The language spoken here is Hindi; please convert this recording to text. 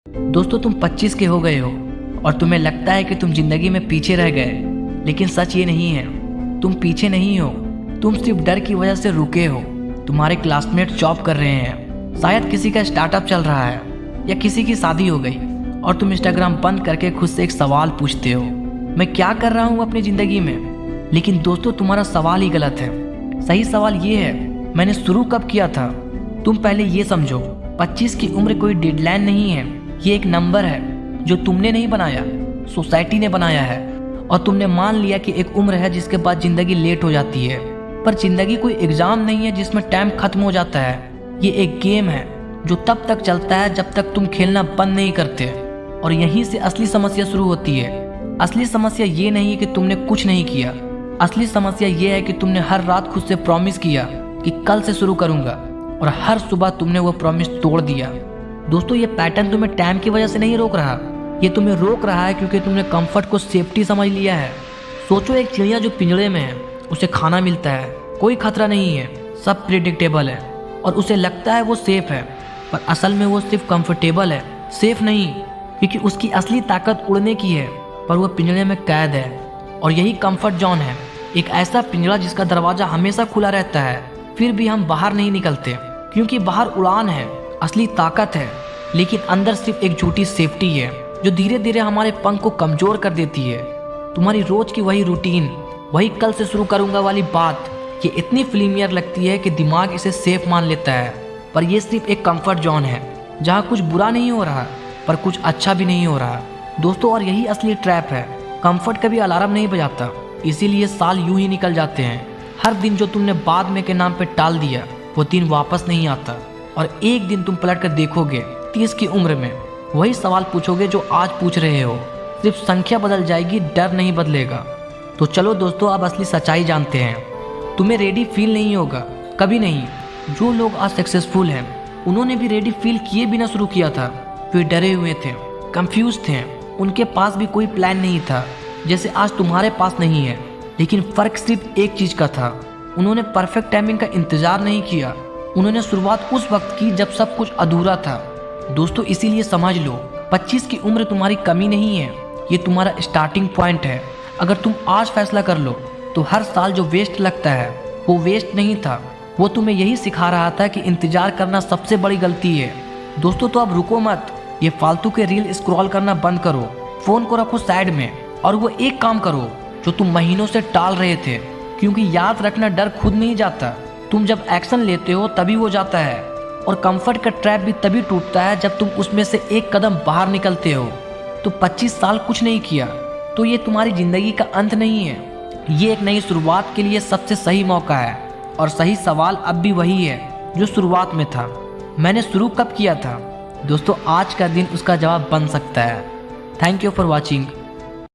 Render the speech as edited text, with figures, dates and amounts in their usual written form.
दोस्तों, तुम 25 के हो गए हो और तुम्हें लगता है कि तुम जिंदगी में पीछे रह गए, लेकिन सच ये नहीं है। तुम पीछे नहीं हो, तुम सिर्फ डर की वजह से रुके हो। तुम्हारे क्लासमेट जॉब कर रहे हैं, शायद किसी का स्टार्टअप चल रहा है या किसी की शादी हो गई, और तुम इंस्टाग्राम बंद करके खुद से एक सवाल पूछते हो, मैं क्या कर रहा हूँ अपनी ज़िंदगी में। लेकिन दोस्तों, तुम्हारा सवाल ही गलत है। सही सवाल ये है, मैंने शुरू कब किया था। तुम पहले ये समझो, 25 की उम्र कोई डेडलाइन नहीं है, ये एक नंबर है जो तुमने नहीं बनाया, सोसाइटी ने बनाया है। और तुमने मान लिया कि एक उम्र है जिसके बाद ज़िंदगी लेट हो जाती है। पर ज़िंदगी कोई एग्ज़ाम नहीं है जिसमें टाइम खत्म हो जाता है। ये एक गेम है जो तब तक चलता है जब तक तुम खेलना बंद नहीं करते। और यहीं से असली समस्या शुरू होती है। असली समस्या ये नहीं है कि तुमने कुछ नहीं किया, असली समस्या ये है कि तुमने हर रात खुद से प्रॉमिस किया कि कल से शुरू करूंगा, और हर सुबह तुमने वो प्रॉमिस तोड़ दिया। दोस्तों, ये पैटर्न तुम्हें टाइम की वजह से नहीं रोक रहा, ये तुम्हें रोक रहा है क्योंकि तुमने कंफर्ट को सेफ्टी समझ लिया है। सोचो, एक चिड़िया जो पिंजरे में है, उसे खाना मिलता है, कोई खतरा नहीं है, सब प्रिडिक्टेबल है, और उसे लगता है वो सेफ है। पर असल में वो सिर्फ कंफर्टेबल है, सेफ नहीं, क्योंकि उसकी असली ताकत उड़ने की है, पर वो पिंजरे में कैद है। और यही कंफर्ट जोन है, एक ऐसा पिंजरा जिसका दरवाजा हमेशा खुला रहता है, फिर भी हम बाहर नहीं निकलते, क्योंकि बाहर उड़ान है, असली ताकत है, लेकिन अंदर सिर्फ एक झूठी सेफ्टी है जो धीरे धीरे हमारे पंख को कमजोर कर देती है। तुम्हारी रोज की वही रूटीन, वही कल से शुरू करूंगा वाली बात, ये इतनी फिल्मियर लगती है कि दिमाग इसे सेफ मान लेता है। पर यह सिर्फ एक कंफर्ट जोन है जहाँ कुछ बुरा नहीं हो रहा, पर कुछ अच्छा भी नहीं हो रहा। दोस्तों, और यही असली ट्रैप है। कंफर्ट कभी अलार्म नहीं बजाता, इसीलिए साल यूं ही निकल जाते हैं। हर दिन जो तुमने बाद में के नाम पे टाल दिया, वो दिन वापस नहीं आता। और एक दिन तुम पलट कर देखोगे 30 की उम्र में, वही सवाल पूछोगे जो आज पूछ रहे हो, सिर्फ संख्या बदल जाएगी, डर नहीं बदलेगा। तो चलो दोस्तों, अब असली सच्चाई जानते हैं। तुम्हें रेडी फील नहीं होगा, कभी नहीं। जो लोग आज सक्सेसफुल हैं, उन्होंने भी रेडी फील किए बिना शुरू किया था। वे डरे हुए थे, कंफ्यूज थे, उनके पास भी कोई प्लान नहीं था, जैसे आज तुम्हारे पास नहीं है। लेकिन फ़र्क सिर्फ एक चीज़ का था, उन्होंने परफेक्ट टाइमिंग का इंतज़ार नहीं किया, उन्होंने शुरुआत उस वक्त की जब सब कुछ अधूरा था। दोस्तों, इसीलिए समझ लो, 25 की उम्र तुम्हारी कमी नहीं है, ये तुम्हारा स्टार्टिंग पॉइंट है। अगर तुम आज फैसला कर लो तो हर साल जो वेस्ट लगता है वो वेस्ट नहीं था, वो तुम्हें यही सिखा रहा था कि इंतजार करना सबसे बड़ी गलती है। दोस्तों, तो अब रुको मत, ये फालतू के रील स्क्रॉल करना बंद करो, फ़ोन को रखो साइड में, और वो एक काम करो जो तुम महीनों से टाल रहे थे। क्योंकि याद रखना, डर खुद नहीं जाता, तुम जब एक्शन लेते हो तभी वो जाता है। और कंफर्ट का ट्रैप भी तभी टूटता है जब तुम उसमें से एक कदम बाहर निकलते हो। तो 25 साल कुछ नहीं किया तो ये तुम्हारी ज़िंदगी का अंत नहीं है, ये एक नई शुरुआत के लिए सबसे सही मौका है। और सही सवाल अब भी वही है जो शुरुआत में था, मैंने शुरू कब किया था। दोस्तों, आज का दिन उसका जवाब बन सकता है। Thank you for watching.